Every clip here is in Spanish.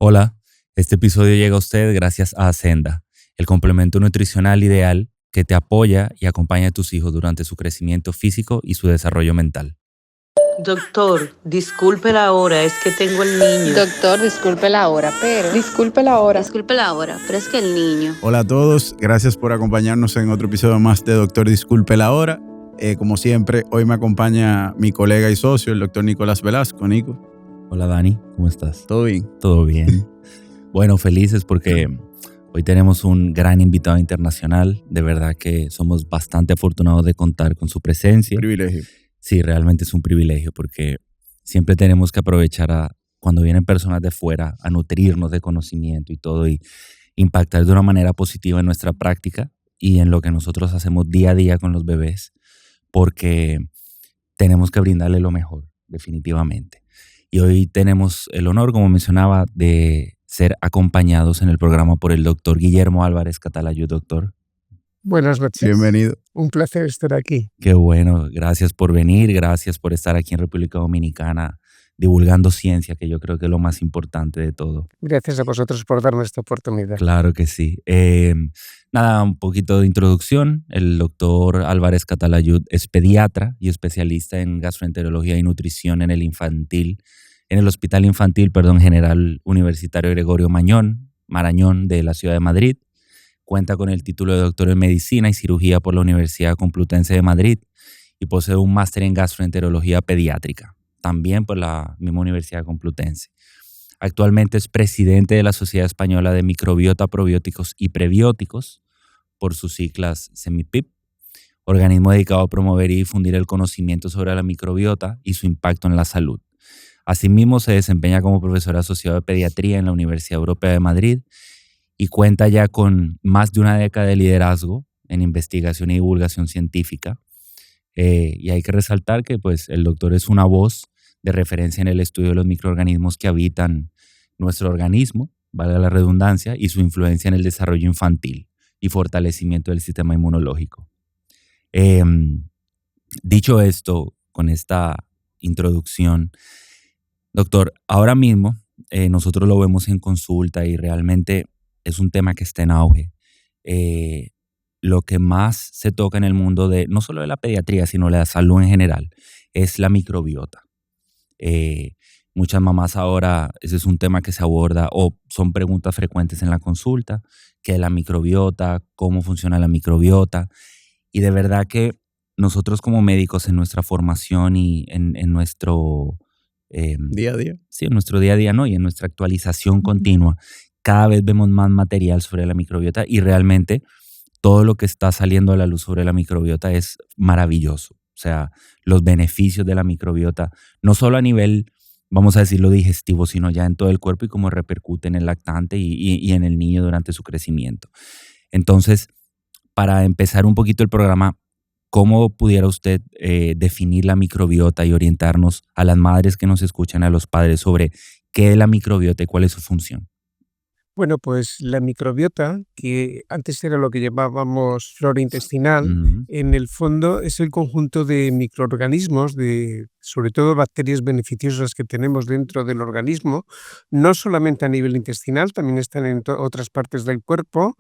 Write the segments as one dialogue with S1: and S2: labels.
S1: Hola, este episodio llega a usted gracias a Ascenda, el complemento nutricional ideal que te apoya y acompaña a tus hijos durante su crecimiento físico y su desarrollo mental.
S2: Doctor, disculpe la hora, es que tengo el niño.
S3: Doctor, disculpe la hora, pero...
S4: Disculpe la hora.
S2: Disculpe la hora, pero es que el niño.
S5: Hola a todos, gracias por acompañarnos en otro episodio más de Doctor Disculpe la Hora. Como siempre, hoy me acompaña mi colega y socio, el doctor Nicolás Velasco. Nico.
S1: Hola Dani, ¿cómo estás?
S5: ¿Todo bien?
S1: Todo bien. Bueno, felices porque hoy tenemos un gran invitado internacional. De verdad que somos bastante afortunados de contar con su presencia.
S5: Privilegio.
S1: Sí, realmente es un privilegio porque siempre tenemos que aprovechar cuando vienen personas de fuera a nutrirnos de conocimiento y todo y impactar de una manera positiva en nuestra práctica y en lo que nosotros hacemos día a día con los bebés, porque tenemos que brindarle lo mejor, definitivamente. Y hoy tenemos el honor, como mencionaba, de ser acompañados en el programa por el doctor Guillermo Álvarez Catalayud. Doctor.
S4: Buenas noches.
S5: Bienvenido.
S4: Un placer estar aquí.
S1: Qué bueno, gracias por venir, gracias por estar aquí en República Dominicana divulgando ciencia, que yo creo que es lo más importante de todo.
S4: Gracias a vosotros por darme esta oportunidad.
S1: Claro que sí. Nada, un poquito de introducción. El doctor Álvarez Catalayud es pediatra y especialista en gastroenterología y nutrición en el Hospital Infantil, General Universitario Gregorio Marañón de la ciudad de Madrid. Cuenta con el título de doctor en medicina y cirugía por la Universidad Complutense de Madrid y posee un máster en gastroenterología pediátrica, también por la misma Universidad Complutense. Actualmente es presidente de la Sociedad Española de Microbiota, Probióticos y Prebióticos, por sus siglas SEMIPIP, organismo dedicado a promover y difundir el conocimiento sobre la microbiota y su impacto en la salud. Asimismo, se desempeña como profesor asociado de pediatría en la Universidad Europea de Madrid y cuenta ya con más de una década de liderazgo en investigación y divulgación científica. Y hay que resaltar que pues, el doctor es una voz de referencia en el estudio de los microorganismos que habitan nuestro organismo, valga la redundancia, y su influencia en el desarrollo infantil y fortalecimiento del sistema inmunológico. Dicho esto, con esta introducción, doctor, ahora mismo nosotros lo vemos en consulta y realmente es un tema que está en auge. Lo que más se toca en el mundo no solo de la pediatría, sino de la salud en general, es la microbiota. Muchas mamás ahora, ese es un tema que se aborda o son preguntas frecuentes en la consulta, qué es la microbiota, cómo funciona la microbiota. Y de verdad que nosotros como médicos en nuestra formación y en nuestro
S5: día a día.
S1: Sí, en nuestro día a día, ¿no? Y en nuestra actualización continua, cada vez vemos más material sobre la microbiota y realmente todo lo que está saliendo a la luz sobre la microbiota es maravilloso. O sea, los beneficios de la microbiota, no solo a nivel, vamos a decirlo, digestivo, sino ya en todo el cuerpo y cómo repercute en el lactante y en el niño durante su crecimiento. Entonces, para empezar un poquito el programa, ¿cómo pudiera usted definir la microbiota y orientarnos a las madres que nos escuchan, a los padres, sobre qué es la microbiota y cuál es su función?
S4: Bueno, pues la microbiota, que antes era lo que llamábamos flora intestinal, en el fondo es el conjunto de microorganismos, sobre todo bacterias beneficiosas que tenemos dentro del organismo, no solamente a nivel intestinal, también están en otras partes del cuerpo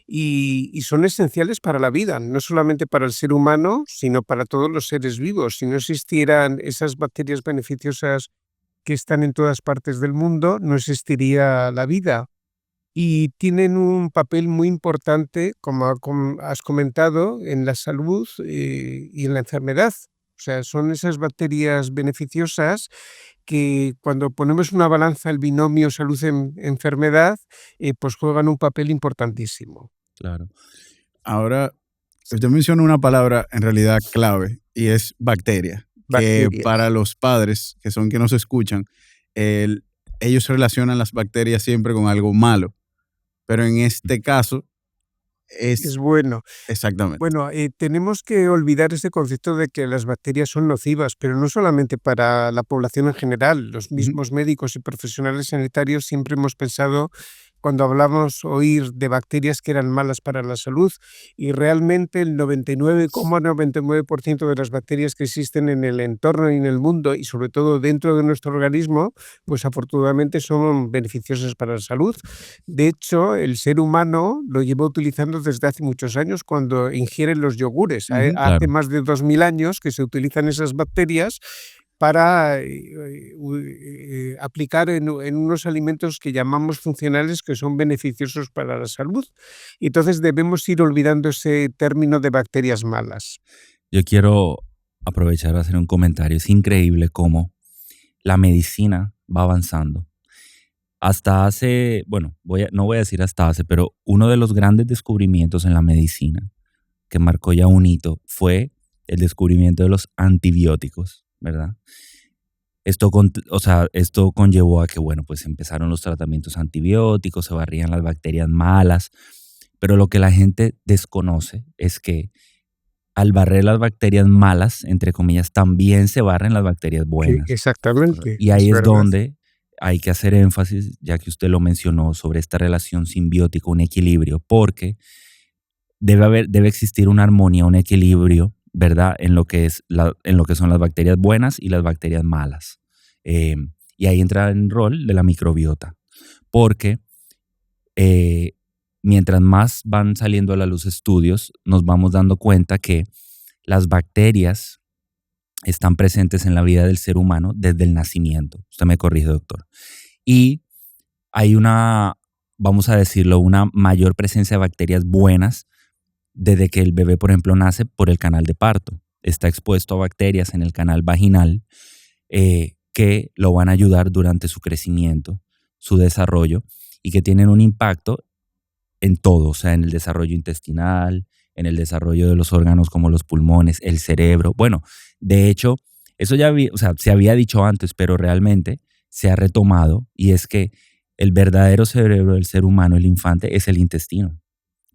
S4: y son esenciales para la vida, no solamente para el ser humano, sino para todos los seres vivos. Si no existieran esas bacterias beneficiosas que están en todas partes del mundo, no existiría la vida. Y tienen un papel muy importante, como has comentado, en la salud y en la enfermedad. O sea, son esas bacterias beneficiosas que cuando ponemos una balanza, el binomio salud-enfermedad, pues juegan un papel importantísimo.
S1: Claro.
S5: Ahora, usted menciona una palabra en realidad clave y es bacteria. Que para los padres, que son quienes nos escuchan, ellos relacionan las bacterias siempre con algo malo. Pero en este caso
S4: es bueno.
S5: Exactamente.
S4: Bueno, tenemos que olvidar ese concepto de que las bacterias son nocivas, pero no solamente para la población en general. Los mismos médicos y profesionales sanitarios siempre hemos pensado cuando hablamos oír de bacterias que eran malas para la salud, y realmente el 99,99% de las bacterias que existen en el entorno y en el mundo, y sobre todo dentro de nuestro organismo, pues afortunadamente son beneficiosas para la salud. De hecho, el ser humano lo lleva utilizando desde hace muchos años cuando ingieren los yogures. Hace
S1: Claro.
S4: más de 2000 años que se utilizan esas bacterias para aplicar en unos alimentos que llamamos funcionales, que son beneficiosos para la salud. Y entonces debemos ir olvidando ese término de bacterias malas.
S1: Yo quiero aprovechar a hacer un comentario. Es increíble cómo la medicina va avanzando. Hasta hace, bueno, no voy a decir hasta hace, pero uno de los grandes descubrimientos en la medicina que marcó ya un hito fue el descubrimiento de los antibióticos, ¿verdad? Esto conllevó a que, bueno, pues empezaron los tratamientos antibióticos, se barrían las bacterias malas, pero lo que la gente desconoce es que al barrer las bacterias malas, entre comillas, también se barren las bacterias buenas.
S4: Exactamente.
S1: Y ahí es donde hay que hacer énfasis, ya que usted lo mencionó, sobre esta relación simbiótica, un equilibrio, porque debe existir una armonía, un equilibrio, ¿verdad? En lo que son las bacterias buenas y las bacterias malas. Y ahí entra el rol de la microbiota, porque mientras más van saliendo a la luz estudios, nos vamos dando cuenta que las bacterias están presentes en la vida del ser humano desde el nacimiento. Usted me corrige, doctor. Y hay vamos a decirlo, una mayor presencia de bacterias buenas desde que el bebé, por ejemplo, nace por el canal de parto. Está expuesto a bacterias en el canal vaginal que lo van a ayudar durante su crecimiento, su desarrollo, y que tienen un impacto en todo, o sea, en el desarrollo intestinal, en el desarrollo de los órganos como los pulmones, el cerebro. Bueno, de hecho, eso ya se había dicho antes, pero realmente se ha retomado, y es que el verdadero cerebro del ser humano, el infante, es el intestino,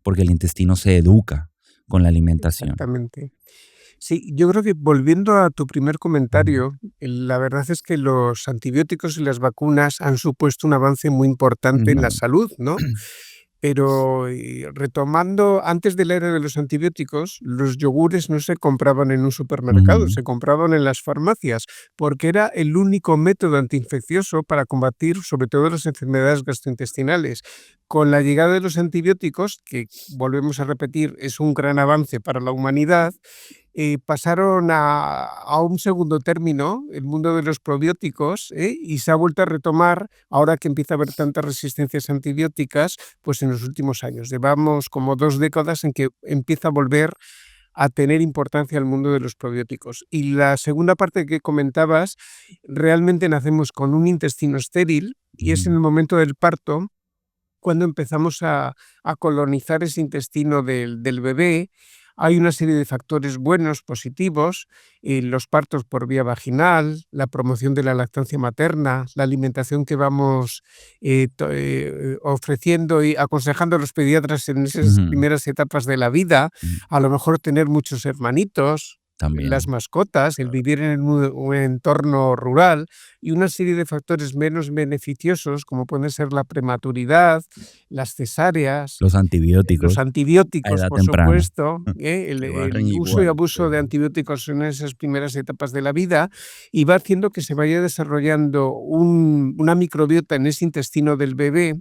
S1: porque el intestino se educa con la alimentación.
S4: Exactamente. Sí, yo creo que volviendo a tu primer comentario, la verdad es que los antibióticos y las vacunas han supuesto un avance muy importante en la salud, ¿no? Pero retomando, antes de la era de los antibióticos, los yogures no se compraban en un supermercado, se compraban en las farmacias, porque era el único método antiinfeccioso para combatir sobre todo las enfermedades gastrointestinales. Con la llegada de los antibióticos, que volvemos a repetir, es un gran avance para la humanidad, pasaron a un segundo término, el mundo de los probióticos, y se ha vuelto a retomar, ahora que empieza a haber tantas resistencias antibióticas, pues en los últimos años. Llevamos como 2 décadas en que empieza a volver a tener importancia el mundo de los probióticos. Y la segunda parte que comentabas, realmente nacemos con un intestino estéril, y es en el momento del parto cuando empezamos a colonizar ese intestino del bebé. Hay una serie de factores buenos, positivos, los partos por vía vaginal, la promoción de la lactancia materna, la alimentación que vamos ofreciendo y aconsejando a los pediatras en esas primeras etapas de la vida, a lo mejor tener muchos hermanitos,
S1: también
S4: las mascotas, el vivir en un entorno rural, y una serie de factores menos beneficiosos como pueden ser la prematuridad, las cesáreas,
S1: los antibióticos
S4: por supuesto, el uso y abuso de antibióticos en esas primeras etapas de la vida, y va haciendo que se vaya desarrollando una microbiota en ese intestino del bebé,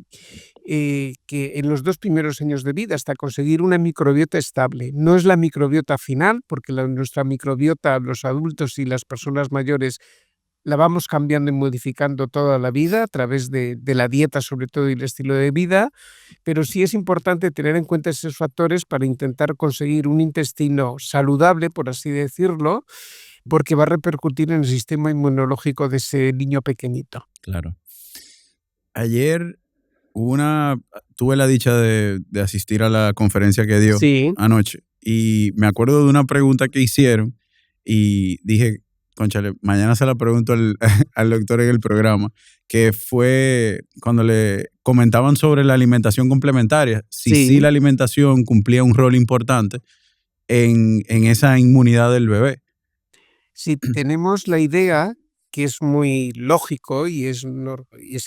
S4: que en los 2 primeros años de vida, hasta conseguir una microbiota estable. No es la microbiota final, porque nuestra microbiota, los adultos y las personas mayores, la vamos cambiando y modificando toda la vida a través de la dieta, sobre todo, y el estilo de vida, pero sí es importante tener en cuenta esos factores para intentar conseguir un intestino saludable, por así decirlo, porque va a repercutir en el sistema inmunológico de ese niño pequeñito.
S1: Claro.
S5: Ayer tuve la dicha de asistir a la conferencia que dio anoche, y me acuerdo de una pregunta que hicieron y dije, cónchale, mañana se la pregunto al doctor en el programa, que fue cuando le comentaban sobre la alimentación complementaria, si la alimentación cumplía un rol importante en esa inmunidad del bebé.
S4: Sí, tenemos la idea que es muy lógico y es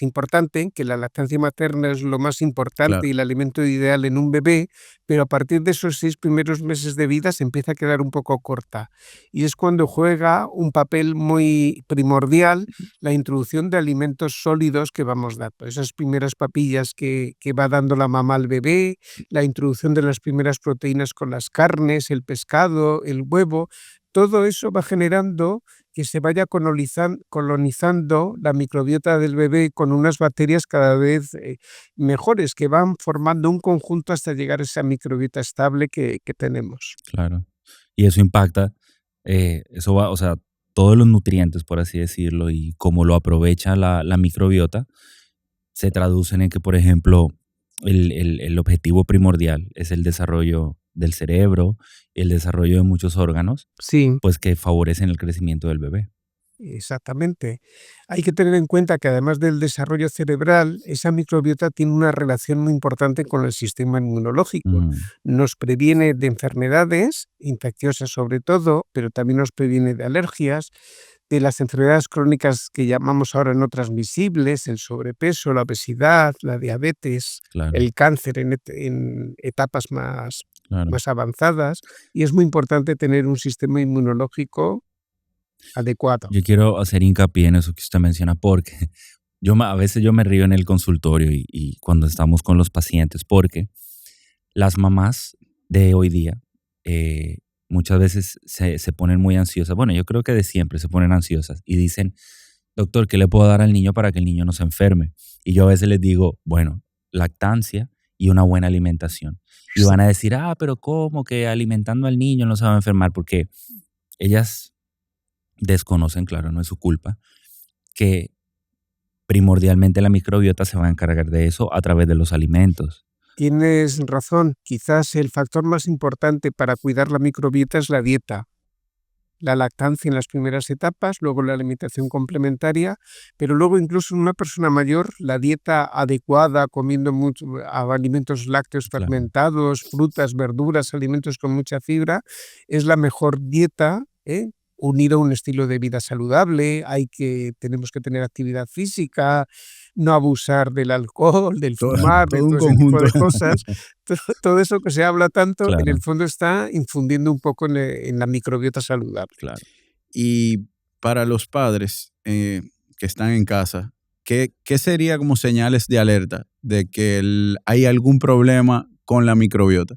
S4: importante, que la lactancia materna es lo más importante y el alimento ideal en un bebé, pero a partir de esos 6 primeros meses de vida se empieza a quedar un poco corta. Y es cuando juega un papel muy primordial la introducción de alimentos sólidos que vamos dando. Esas primeras papillas que va dando la mamá al bebé, la introducción de las primeras proteínas con las carnes, el pescado, el huevo, todo eso va generando que se vaya colonizando la microbiota del bebé con unas bacterias cada vez mejores, que van formando un conjunto hasta llegar a esa microbiota estable que tenemos.
S1: Claro. Y eso impacta, eso va, o sea, todos los nutrientes, por así decirlo, y cómo lo aprovecha la microbiota, se traducen en que, por ejemplo, el objetivo primordial es el desarrollo del cerebro, el desarrollo de muchos órganos,
S4: Sí.
S1: Pues que favorecen el crecimiento del bebé.
S4: Exactamente. Hay que tener en cuenta que además del desarrollo cerebral, esa microbiota tiene una relación muy importante con el sistema inmunológico. Nos previene de enfermedades infecciosas sobre todo, pero también nos previene de alergias, de las enfermedades crónicas que llamamos ahora no transmisibles, el sobrepeso, la obesidad, la diabetes, el cáncer en etapas más avanzadas, y es muy importante tener un sistema inmunológico adecuado.
S1: Yo quiero hacer hincapié en eso que usted menciona porque a veces yo me río en el consultorio y cuando estamos con los pacientes porque las mamás de hoy día muchas veces se ponen muy ansiosas. Bueno, yo creo que de siempre se ponen ansiosas y dicen, doctor, ¿qué le puedo dar al niño para que el niño no se enferme? Y yo a veces les digo, bueno, lactancia y una buena alimentación. Y van a decir, pero ¿cómo que alimentando al niño no se va a enfermar? Porque ellas desconocen, claro, no es su culpa, que primordialmente la microbiota se va a encargar de eso a través de los alimentos.
S4: Tienes razón, quizás el factor más importante para cuidar la microbiota es la dieta. La lactancia en las primeras etapas, luego la alimentación complementaria, pero luego incluso en una persona mayor, la dieta adecuada, comiendo alimentos lácteos fermentados, frutas, verduras, alimentos con mucha fibra, es la mejor dieta, unir a un estilo de vida saludable. Tenemos que tener actividad física, no abusar del alcohol, del fumar, de todo ese tipo de cosas. Todo eso que se habla tanto, en el fondo está infundiendo un poco en la microbiota saludable.
S1: Claro.
S5: Y para los padres que están en casa, ¿qué sería como señales de alerta de que hay algún problema con la microbiota?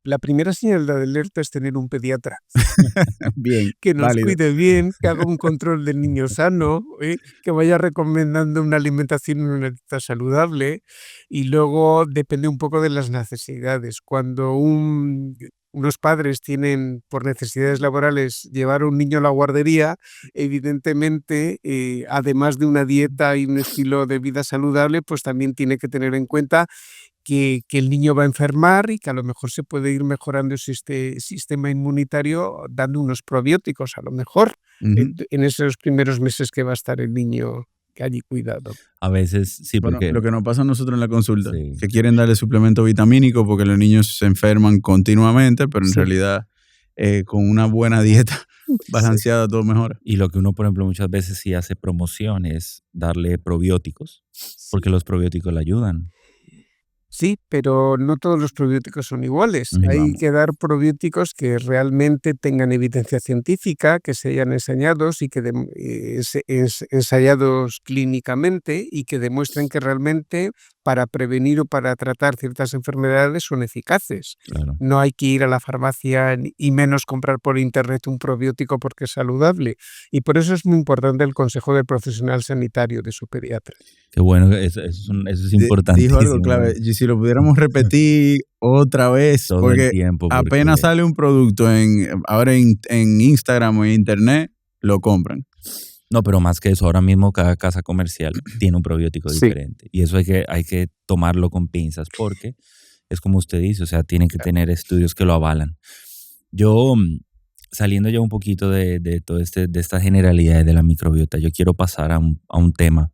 S4: La primera señal de alerta es tener un pediatra
S5: bien,
S4: que nos
S5: válido.
S4: cuide bien, que haga un control del niño sano, que vaya recomendando una alimentación y una dieta saludable, y luego depende un poco de las necesidades. Cuando unos padres tienen por necesidades laborales llevar a un niño a la guardería, evidentemente, además de una dieta y un estilo de vida saludable, pues también tiene que tener en cuenta que el niño va a enfermar y que a lo mejor se puede ir mejorando este sistema inmunitario dando unos probióticos, a lo mejor, en esos primeros meses que va a estar el niño que allí cuidado.
S1: A veces sí, porque...
S5: Bueno, lo que nos pasa a nosotros en la consulta, que quieren darle suplemento vitamínico porque los niños se enferman continuamente, pero en realidad con una buena dieta balanceada todo mejora.
S1: Y lo que uno, por ejemplo, muchas veces sí hace promoción es darle probióticos, porque los probióticos le ayudan.
S4: Sí, pero no todos los probióticos son iguales. Hay que dar probióticos que realmente tengan evidencia científica, que se hayan ensayados y que ensayados clínicamente y que demuestren que realmente para prevenir o para tratar ciertas enfermedades son eficaces.
S1: Claro.
S4: No hay que ir a la farmacia y menos comprar por internet un probiótico porque es saludable. Y por eso es muy importante el consejo del profesional sanitario de su pediatra.
S1: Qué bueno, eso es importantísimo.
S5: Dijo algo clave. Y si lo pudiéramos repetir otra vez,
S1: todo
S5: porque
S1: el tiempo,
S5: apenas sale un producto ahora en Instagram o en internet, lo compran.
S1: No, pero más que eso, ahora mismo cada casa comercial tiene un probiótico diferente. Y eso hay que tomarlo con pinzas porque es como usted dice, o sea, tiene que tener estudios que lo avalan. Yo, saliendo ya un poquito de todo de esta generalidad de la microbiota, yo quiero pasar a un tema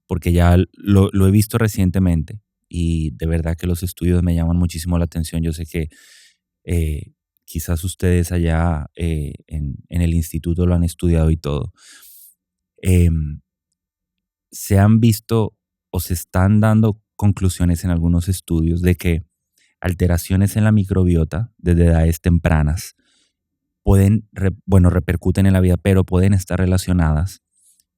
S1: porque ya lo he visto recientemente y de verdad que los estudios me llaman muchísimo la atención. Yo sé que quizás ustedes allá en el instituto lo han estudiado y todo, se han visto o se están dando conclusiones en algunos estudios de que alteraciones en la microbiota desde edades tempranas repercuten en la vida, pero pueden estar relacionadas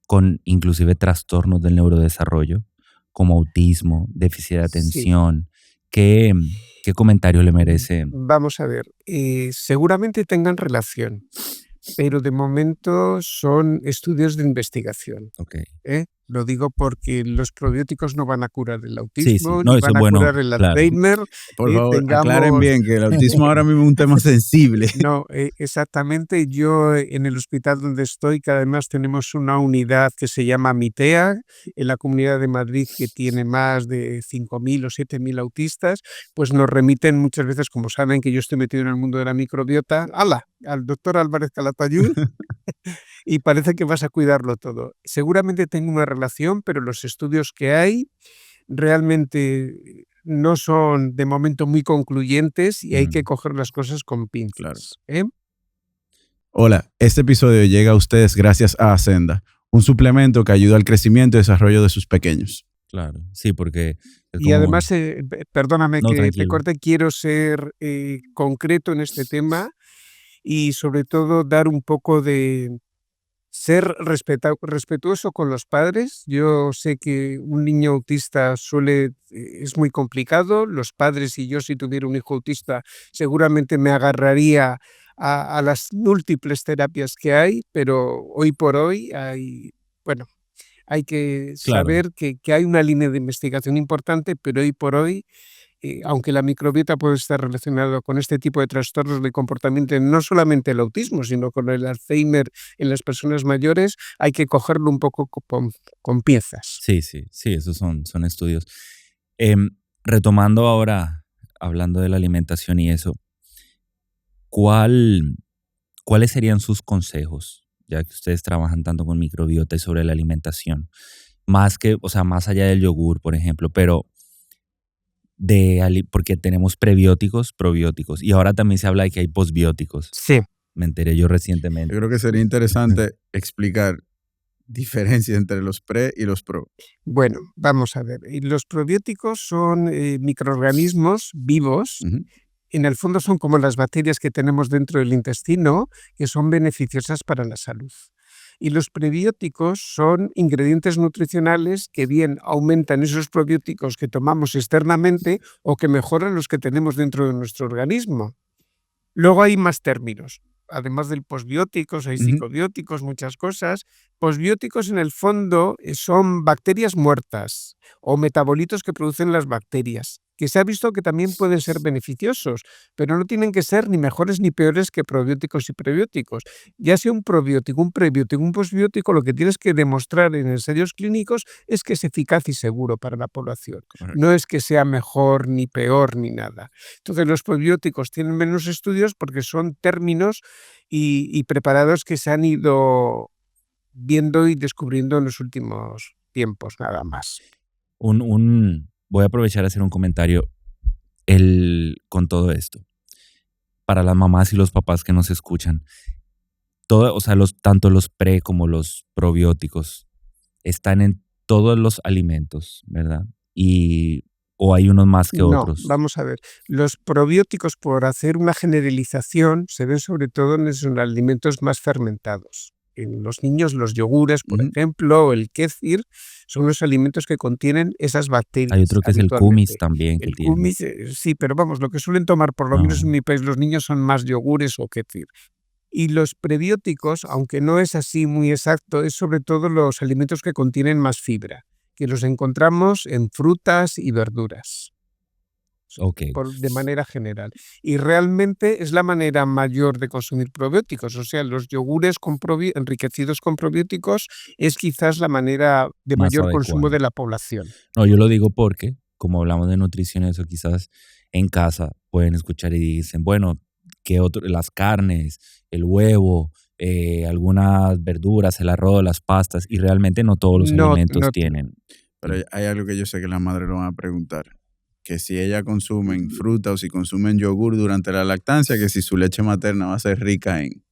S1: con inclusive trastornos del neurodesarrollo, como autismo, déficit de atención. Sí. ¿Qué comentario le merece?
S4: Vamos a ver, seguramente tengan relación, pero de momento son estudios de investigación.
S1: Okay.
S4: Lo digo porque los probióticos no van a curar el autismo,
S1: no,
S4: ni van a curar el Alzheimer.
S5: Por favor, aclaren bien que el autismo ahora mismo es un tema sensible.
S4: No, exactamente. Yo en el hospital donde estoy, que además tenemos una unidad que se llama MITEA, en la Comunidad de Madrid, que tiene más de 5.000 o 7.000 autistas, pues nos remiten muchas veces, como saben que yo estoy metido en el mundo de la microbiota, al doctor Álvarez Calatayud. Y parece que vas a cuidarlo todo. Seguramente tengo una relación, pero los estudios que hay realmente no son de momento muy concluyentes y hay que coger las cosas con pinzas. Claro.
S5: Hola, este episodio llega a ustedes gracias a Ascenda, un suplemento que ayuda al crecimiento y desarrollo de sus pequeños.
S1: Claro, sí, porque...
S4: Y además, perdóname que te corte, quiero ser concreto en este tema y sobre todo dar un poco de... ser respetuoso con los padres. Yo sé que un niño autista es muy complicado. Los padres y yo, si tuviera un hijo autista, seguramente me agarraría a las múltiples terapias que hay, pero hoy por hoy hay que saber que hay una línea de investigación importante, pero hoy por hoy, aunque la microbiota puede estar relacionada con este tipo de trastornos de comportamiento, no solamente el autismo, sino con el Alzheimer en las personas mayores, hay que cogerlo un poco con piezas.
S1: Sí, esos son estudios. Retomando ahora, hablando de la alimentación y eso, ¿cuáles serían sus consejos, ya que ustedes trabajan tanto con microbiota y sobre la alimentación? Más allá del yogur, por ejemplo, pero... porque tenemos prebióticos, probióticos, y ahora también se habla de que hay posbióticos.
S4: Sí.
S1: Me enteré yo recientemente.
S5: Yo creo que sería interesante explicar diferencias entre los pre y los pro.
S4: Bueno, vamos a ver. Los probióticos son microorganismos vivos. Uh-huh. En el fondo son como las bacterias que tenemos dentro del intestino, que son beneficiosas para la salud. Y los prebióticos son ingredientes nutricionales que bien aumentan esos probióticos que tomamos externamente o que mejoran los que tenemos dentro de nuestro organismo. Luego hay más términos. Además del posbióticos, hay psicobióticos, muchas cosas. Posbióticos en el fondo son bacterias muertas o metabolitos que producen las bacterias, que se ha visto que también pueden ser beneficiosos, pero no tienen que ser ni mejores ni peores que probióticos y prebióticos. Ya sea un probiótico, un prebiótico, un posbiótico, lo que tienes que demostrar en ensayos clínicos es que es eficaz y seguro para la población. Correcto. No es que sea mejor ni peor ni nada. Entonces los probióticos tienen menos estudios porque son términos y preparados que se han ido viendo y descubriendo en los últimos tiempos, nada más.
S1: Voy a aprovechar a hacer un comentario con todo esto. Para las mamás y los papás que nos escuchan, tanto los pre como los probióticos están en todos los alimentos, ¿verdad? ¿O hay unos más que otros?
S4: No, vamos a ver. Los probióticos, por hacer una generalización, se ven sobre todo en los alimentos más fermentados. En los niños, los yogures, por ejemplo, o el kéfir, son los alimentos que contienen esas bacterias.
S1: Hay otro que es el kumis también.
S4: El kumis, sí, pero vamos, lo que suelen tomar, por lo menos en mi país, los niños son más yogures o kéfir. Y los prebióticos, aunque no es así muy exacto, es sobre todo los alimentos que contienen más fibra, que los encontramos en frutas y verduras.
S1: Okay.
S4: De manera general. Y realmente es la manera mayor de consumir probióticos. O sea, los yogures enriquecidos con probióticos es quizás la manera de más mayor adecuada. Consumo de la población.
S1: No, yo lo digo porque, como hablamos de nutrición, eso quizás en casa pueden escuchar y dicen, bueno, ¿qué otro? Las carnes, el huevo, algunas verduras, el arroz, las pastas, y realmente no todos los alimentos tienen.
S5: Pero hay algo que yo sé que la madre lo van a preguntar. que si ella consumen fruta o si consumen yogur durante la lactancia, que si su leche materna va a ser rica en...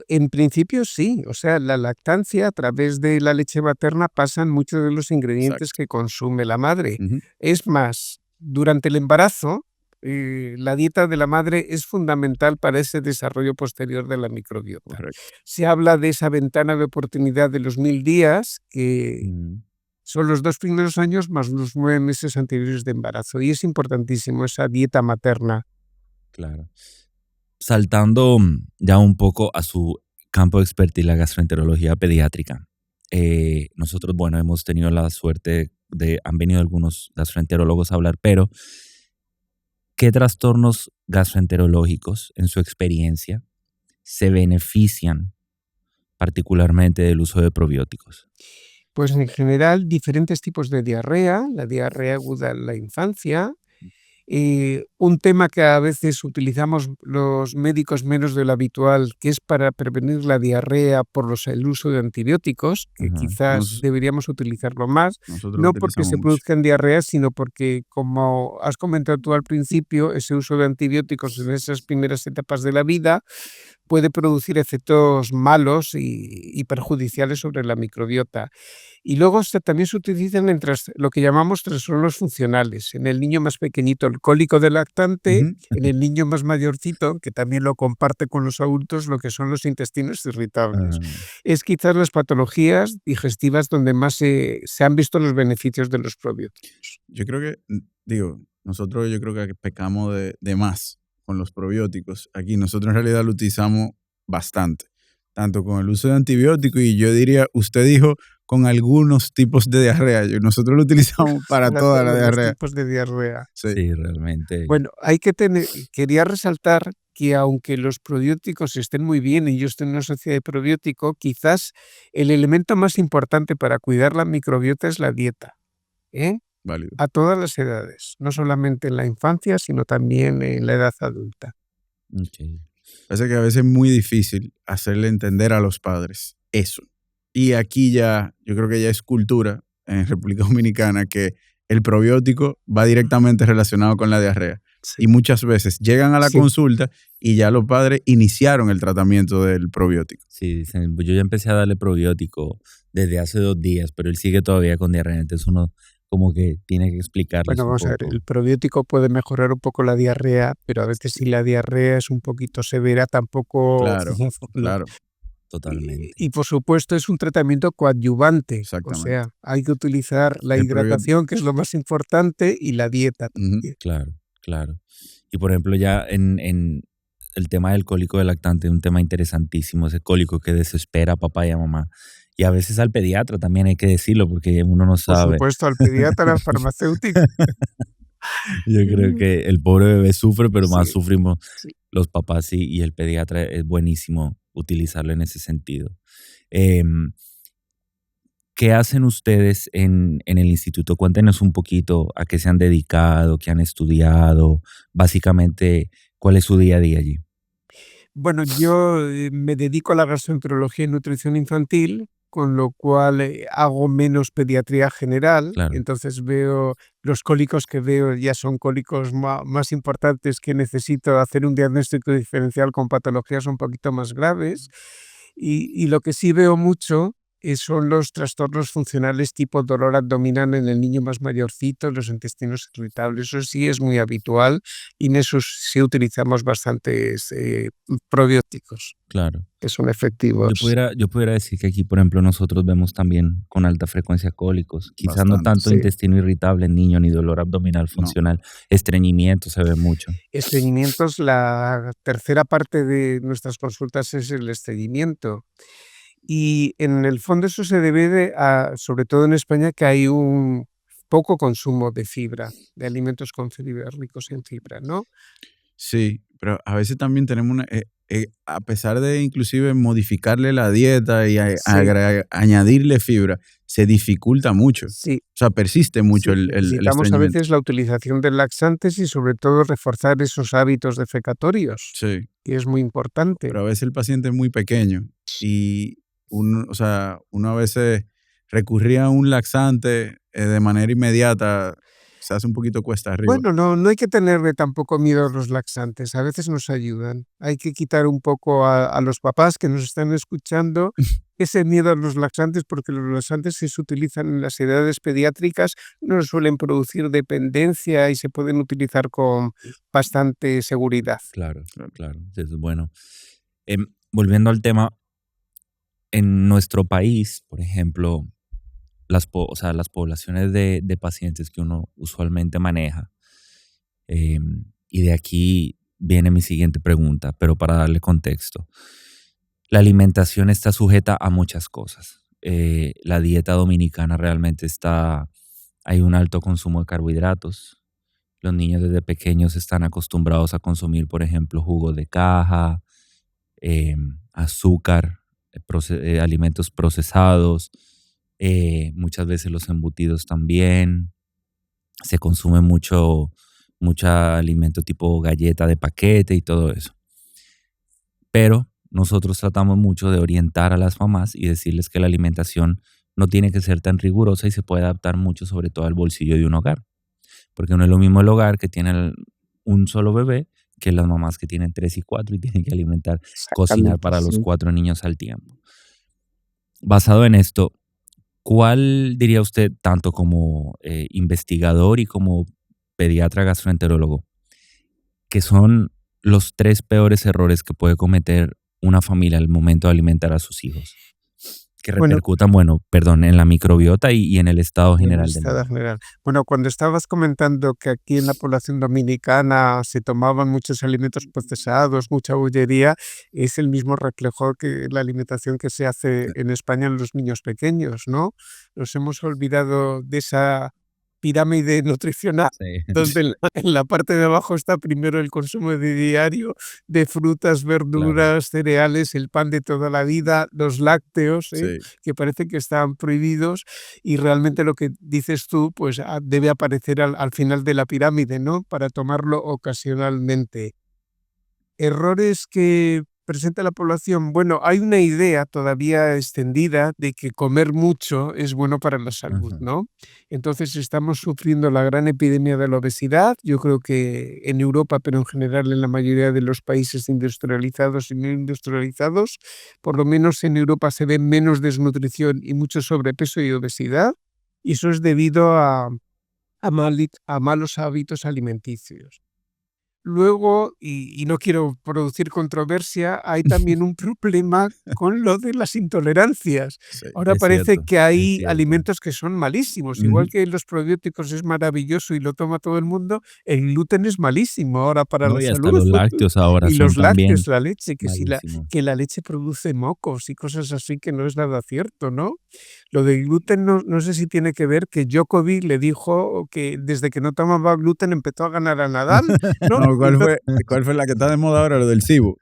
S4: En principio sí, o sea, la lactancia a través de la leche materna pasan muchos de los ingredientes que consume la madre. Es más, durante el embarazo, la dieta de la madre es fundamental para ese desarrollo posterior de la microbiota.
S5: Correcto.
S4: Se habla de esa ventana de oportunidad de los 1000 días, que son los 2 primeros años más los 9 meses anteriores de embarazo, y es importantísimo esa dieta materna.
S1: Claro. Saltando ya un poco a su campo de expertise, la gastroenterología pediátrica. Nosotros, bueno, hemos tenido la suerte han venido algunos gastroenterólogos a hablar, pero ¿qué trastornos gastroenterológicos, en su experiencia, se benefician particularmente del uso de probióticos?
S4: Pues en general, diferentes tipos de diarrea, la diarrea aguda en la infancia. Un tema que a veces utilizamos los médicos menos de lo habitual, que es para prevenir la diarrea por el uso de antibióticos, que quizás deberíamos utilizarlo más, no porque se produzcan diarreas, sino porque, como has comentado tú al principio, ese uso de antibióticos en esas primeras etapas de la vida puede producir efectos malos y perjudiciales sobre la microbiota. Y luego también se utilizan en lo que llamamos trastornos funcionales. En el niño más pequeñito, el cólico del lactante, en el niño más mayorcito, que también lo comparte con los adultos, lo que son los intestinos irritables. Es quizás las patologías digestivas donde más se han visto los beneficios de los probióticos.
S5: Yo creo que, nosotros yo creo que pecamos de más con los probióticos. Aquí nosotros en realidad lo utilizamos bastante, tanto con el uso de antibióticos y yo diría, usted dijo, con algunos tipos de diarrea. Nosotros lo utilizamos para toda la diarrea.
S4: Los tipos de diarrea.
S1: Sí, realmente.
S4: Bueno, quería resaltar que aunque los probióticos estén muy bien y yo estoy en una sociedad de probiótico, quizás el elemento más importante para cuidar la microbiota es la dieta.
S5: Válido.
S4: A todas las edades, no solamente en la infancia, sino también en la edad adulta.
S1: Okay.
S5: Parece que a veces es muy difícil hacerle entender a los padres eso. Y aquí ya, yo creo que ya es cultura en República Dominicana que el probiótico va directamente relacionado con la diarrea. Sí. Y muchas veces llegan a la consulta y ya los padres iniciaron el tratamiento del probiótico.
S1: Sí, dicen, yo ya empecé a darle probiótico desde hace 2 días, pero él sigue todavía con diarrea, entonces uno como que tiene que explicarles.
S4: Bueno, vamos a ver, el probiótico puede mejorar un poco la diarrea, pero a veces si la diarrea es un poquito severa, tampoco...
S5: Claro.
S1: Totalmente.
S4: Y por supuesto es un tratamiento coadyuvante, o sea, hay que utilizar la hidratación, que es lo más importante, y la dieta también.
S1: Claro. Y por ejemplo ya en el tema del cólico del lactante, un tema interesantísimo, ese cólico que desespera a papá y a mamá. Y a veces al pediatra también hay que decirlo, porque uno no sabe.
S4: Por supuesto, al pediatra, al farmacéutico.
S1: Yo creo que el pobre bebé sufre, pero más sufrimos los papás y el pediatra es buenísimo utilizarlo en ese sentido. ¿Qué hacen ustedes en el instituto? Cuéntenos un poquito a qué se han dedicado, qué han estudiado, básicamente, ¿cuál es su día a día allí?
S4: Bueno, yo me dedico a la gastroenterología y nutrición infantil, con lo cual hago menos pediatría general. Claro. Entonces veo, los cólicos que veo ya son cólicos más importantes, que necesito hacer un diagnóstico diferencial con patologías un poquito más graves. Y lo que sí veo mucho son los trastornos funcionales tipo dolor abdominal en el niño más mayorcito, los intestinos irritables. Eso sí es muy habitual y en eso sí utilizamos bastantes probióticos.
S1: Claro.
S4: Que son efectivos.
S1: Yo pudiera decir que aquí, por ejemplo, nosotros vemos también con alta frecuencia cólicos. Quizás no tanto intestino irritable en niño ni dolor abdominal funcional. Estreñimiento se ve mucho.
S4: Estreñimientos, la tercera parte de nuestras consultas es el estreñimiento. Y en el fondo eso se debe sobre todo en España, que hay un poco consumo de fibra, de alimentos con fibra, ricos en fibra, ¿no?
S5: Sí, pero a veces también tenemos a pesar de inclusive modificarle la dieta y añadirle fibra, se dificulta mucho. Sí. O sea, persiste mucho el
S4: necesitamos a veces la utilización de laxantes y sobre todo reforzar esos hábitos defecatorios, que es muy importante.
S5: Pero a veces el paciente es muy pequeño y uno a veces recurría a un laxante de manera inmediata. se hace un poquito cuesta arriba.
S4: Bueno, no hay que tenerle tampoco miedo a los laxantes, a veces nos ayudan. Hay que quitar un poco a los papás que nos están escuchando ese miedo a los laxantes, porque los laxantes, si se utilizan en las edades pediátricas, no suelen producir dependencia y se pueden utilizar con bastante seguridad.
S1: Claro. Eso es bueno. Volviendo al tema, en nuestro país, por ejemplo, las poblaciones de pacientes que uno usualmente maneja, y de aquí viene mi siguiente pregunta, pero para darle contexto. La alimentación está sujeta a muchas cosas. La dieta dominicana realmente hay un alto consumo de carbohidratos. Los niños desde pequeños están acostumbrados a consumir, por ejemplo, jugos de caja, azúcar, alimentos procesados, muchas veces los embutidos también. Se consume mucho alimento tipo galleta de paquete y todo eso. Pero nosotros tratamos mucho de orientar a las mamás y decirles que la alimentación no tiene que ser tan rigurosa y se puede adaptar mucho, sobre todo al bolsillo de un hogar. Porque no es lo mismo el hogar que tiene un solo bebé que las mamás que tienen 3 y 4 y tienen que cocinar para los 4 niños al tiempo. Basado en esto, ¿cuál diría usted, tanto como investigador y como pediatra gastroenterólogo, que son los 3 peores errores que puede cometer una familia al momento de alimentar a sus hijos? Que repercutan, en la microbiota y en el estado general del mundo.
S4: Bueno, cuando estabas comentando que aquí en la población dominicana se tomaban muchos alimentos procesados, mucha bollería, es el mismo reflejo que la alimentación que se hace en España en los niños pequeños, ¿no? Nos hemos olvidado de esa pirámide nutricional, donde en la parte de abajo está primero el consumo diario de frutas, verduras, cereales, el pan de toda la vida, los lácteos, que parece que están prohibidos, y realmente lo que dices tú pues debe aparecer al final de la pirámide, ¿no? Para tomarlo ocasionalmente. Errores que presenta la población. Bueno, hay una idea todavía extendida de que comer mucho es bueno para la salud, ¿no? Entonces estamos sufriendo la gran epidemia de la obesidad. Yo creo que en Europa, pero en general en la mayoría de los países industrializados y no industrializados, por lo menos en Europa se ve menos desnutrición y mucho sobrepeso y obesidad. Y eso es debido a malos hábitos alimenticios. Luego, y no quiero producir controversia, hay también un problema con lo de las intolerancias. Ahora parece que hay alimentos que son malísimos. Igual que los probióticos es maravilloso y lo toma todo el mundo, el gluten es malísimo ahora para la salud.
S1: Hasta los lácteos ahora
S4: y
S1: son
S4: los lácteos,
S1: también
S4: la leche, que la leche produce mocos y cosas así, que no es nada cierto, ¿no? Lo del gluten no sé si tiene que ver que Djokovic le dijo que desde que no tomaba gluten empezó a ganar a Nadal, ¿no?
S5: ¿Cuál fue la que está de moda ahora? Lo del SIBO.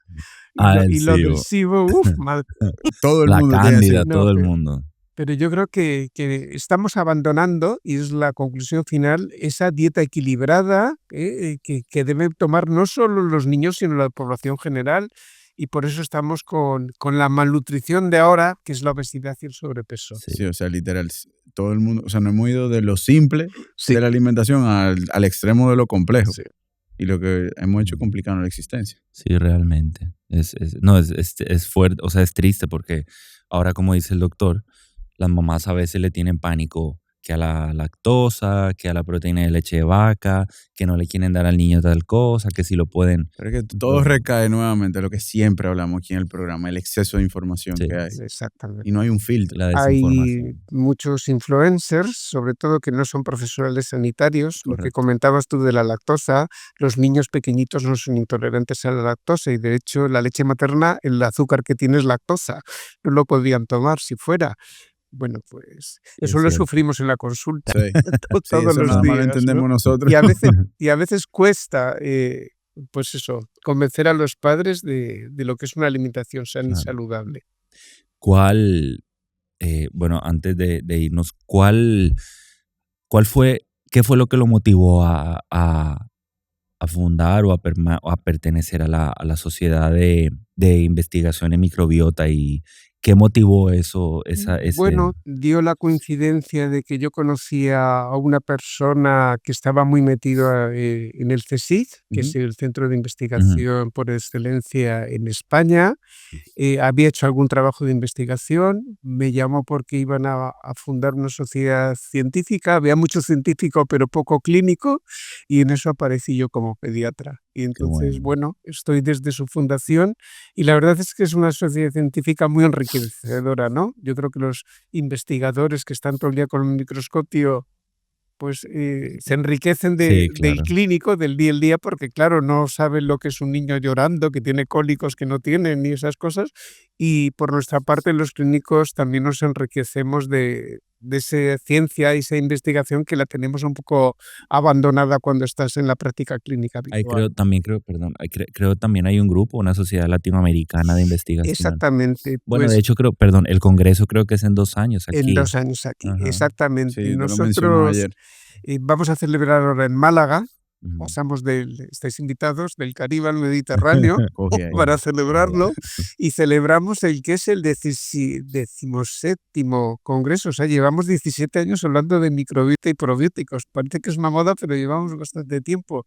S4: Y lo del SIBO, madre.
S5: Todo el mundo
S1: tiene
S5: Cándida,
S1: todo el mundo.
S4: Pero yo creo que estamos abandonando, y es la conclusión final, esa dieta equilibrada que deben tomar no solo los niños, sino la población general. Y por eso estamos con la malnutrición de ahora, que es la obesidad y el sobrepeso.
S5: Sí, o sea, literal, todo el mundo, o sea, nos hemos ido de lo simple de la alimentación al extremo de lo complejo. Sí. Y lo que hemos hecho es complicar la existencia.
S1: Sí, realmente. Es fuerte, o sea, es triste porque ahora, como dice el doctor, las mamás a veces le tienen pánico que a la lactosa, que a la proteína de leche de vaca, que no le quieren dar al niño tal cosa, que si lo pueden...
S5: Pero es que todo recae nuevamente en lo que siempre hablamos aquí en el programa, el exceso de información que hay.
S4: Exactamente.
S5: Y no hay un filtro.
S4: Hay muchos influencers, sobre todo que no son profesionales sanitarios. Correcto. Lo que comentabas tú de la lactosa, los niños pequeñitos no son intolerantes a la lactosa y de hecho la leche materna, el azúcar que tiene es lactosa. No lo podrían tomar si fuera. Bueno, pues eso lo sufrimos en la consulta todos los días.
S5: Lo entendemos, ¿no? Nosotros.
S4: Y a veces cuesta, pues eso, convencer a los padres de lo que es una alimentación sana y saludable.
S1: Antes de irnos, qué fue lo que lo motivó a fundar o a pertenecer a la Sociedad de Investigación en Microbiota y ¿Qué motivó eso?
S4: Bueno, dio la coincidencia de que yo conocía a una persona que estaba muy metida en el CSIC, que es el Centro de Investigación por excelencia en España. Había hecho algún trabajo de investigación, me llamó porque iban a fundar una sociedad científica, había mucho científico pero poco clínico, y en eso aparecí yo como pediatra. Y entonces, bueno, estoy desde su fundación y la verdad es que es una sociedad científica muy enriquecedora, ¿no? Yo creo que los investigadores que están todo el día con un microscopio pues se enriquecen del clínico, del día al día, porque claro, no saben lo que es un niño llorando, que tiene cólicos que no tienen, ni esas cosas. Y por nuestra parte, los clínicos también nos enriquecemos de esa ciencia y esa investigación que la tenemos un poco abandonada cuando estás en la práctica clínica habitual.
S1: Creo también hay un grupo, una sociedad latinoamericana de investigación.
S4: Exactamente.
S1: Bueno, pues, de hecho, el congreso creo que es en 2 años aquí.
S4: En 2 años aquí, exactamente.
S5: Sí,
S4: nosotros vamos a celebrar ahora en Málaga. Estáis invitados del Caribe al Mediterráneo para celebrarlo, y celebramos el que es el 17º congreso. O sea, llevamos 17 años hablando de microbiota y probióticos. Parece que es una moda, pero llevamos bastante tiempo.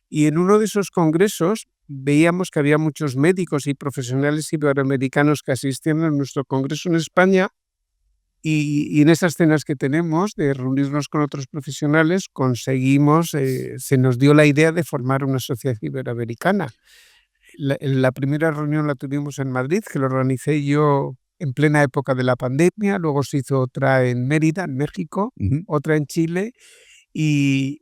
S4: Y en uno de esos congresos veíamos que había muchos médicos y profesionales iberoamericanos que asistían a nuestro congreso en España. Y en esas cenas que tenemos de reunirnos con otros profesionales, se nos dio la idea de formar una sociedad iberoamericana. La primera reunión la tuvimos en Madrid, que lo organicé yo en plena época de la pandemia. Luego se hizo otra en Mérida, en México, otra en Chile. Y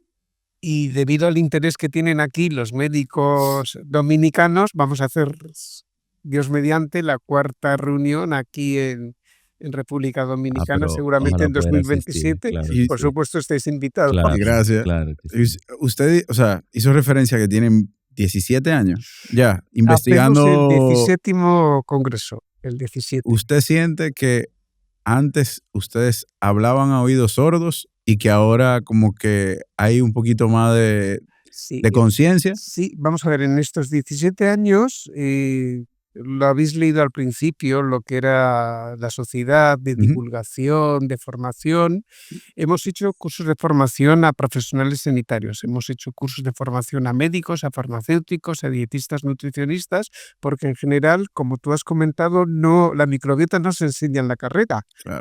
S4: debido al interés que tienen aquí los médicos dominicanos, vamos a hacer, Dios mediante, la 4ª reunión aquí en República Dominicana, seguramente en 2027. Asistir, claro, y por supuesto estáis invitados.
S5: Claro, gracias.
S1: Claro
S5: usted, hizo referencia que tienen 17 años ya investigando.
S4: Hacemos el 17º congreso, el 17.
S5: ¿Usted siente que antes ustedes hablaban a oídos sordos y que ahora como que hay un poquito más de conciencia?
S4: Sí, vamos a ver, en estos 17 años... lo habéis leído al principio, lo que era la sociedad de divulgación, de formación. Hemos hecho cursos de formación a profesionales sanitarios, hemos hecho cursos de formación a médicos, a farmacéuticos, a dietistas, nutricionistas, porque en general, como tú has comentado, la microbiota no se enseña en la carrera,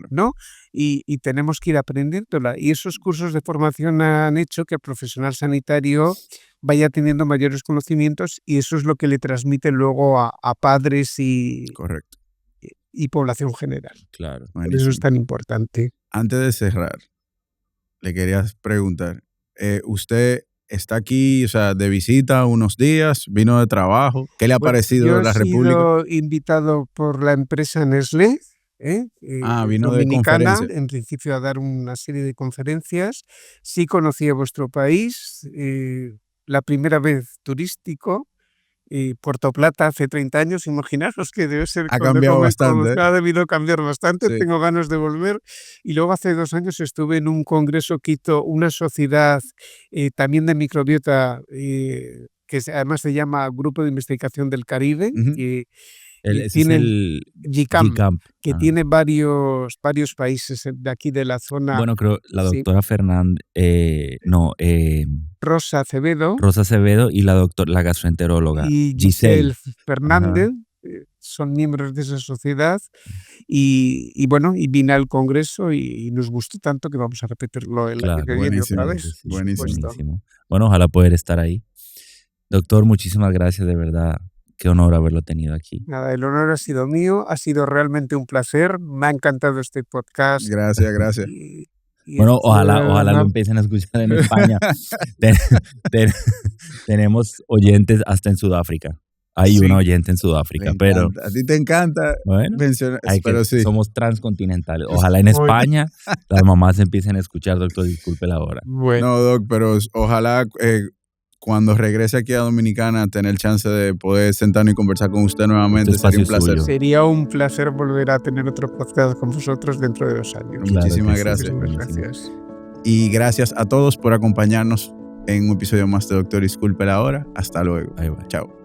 S4: ¿no? Y tenemos que ir aprendiéndola. Y esos cursos de formación han hecho que el profesional sanitario vaya teniendo mayores conocimientos, y eso es lo que le transmite luego a padres y población general.
S1: Claro.
S4: Por eso es tan importante.
S5: Antes de cerrar, le quería preguntar, ¿usted está aquí, de visita unos días, vino de trabajo? ¿Qué le ha parecido la República?
S4: Yo he sido invitado por la empresa Nestlé,
S5: vino
S4: dominicana,
S5: de conferencia.
S4: En principio a dar una serie de conferencias. Sí conocí a vuestro país, la primera vez turístico, Puerto Plata hace 30 años, imaginaros que debe ser...
S5: Ha cambiado bastante.
S4: Ha debido cambiar bastante, sí. Tengo ganas de volver. Y luego hace 2 años estuve en un congreso que hizo una sociedad también de microbiota, que además se llama Grupo de Investigación del Caribe, que tiene el GCAMP, que tiene varios países de aquí de la zona.
S1: Bueno, creo la doctora
S4: Rosa Acevedo.
S1: Y la gastroenteróloga
S4: y Giselle Fernández. Son miembros de esa sociedad y vine al congreso y nos gustó tanto que vamos a repetirlo el año que viene otra vez.
S5: Buenísimo.
S1: Bueno, ojalá poder estar ahí. Doctor, muchísimas gracias, de verdad. Qué honor haberlo tenido aquí.
S4: Nada, el honor ha sido mío, ha sido realmente un placer. Me ha encantado este podcast.
S5: Gracias.
S1: Bueno, ojalá lo empiecen a escuchar en España. Tenemos oyentes hasta en Sudáfrica. Hay un oyente en Sudáfrica, pero...
S5: A ti te encanta mencionar, pero sí.
S1: Somos transcontinentales. Ojalá en España las mamás empiecen a escuchar, doctor, disculpe la hora.
S5: Bueno. No, doc, pero ojalá... cuando regrese aquí a Dominicana, tener chance de poder sentarnos y conversar con usted nuevamente, sería un placer.
S4: Suyo. Sería un placer volver a tener otro podcast con vosotros dentro de 2 años.
S5: Claro, muchísimas gracias. Y gracias a todos por acompañarnos en un episodio más de Doctor Disculpe la Hora. Hasta luego.
S1: Bye, bye.
S5: Chao.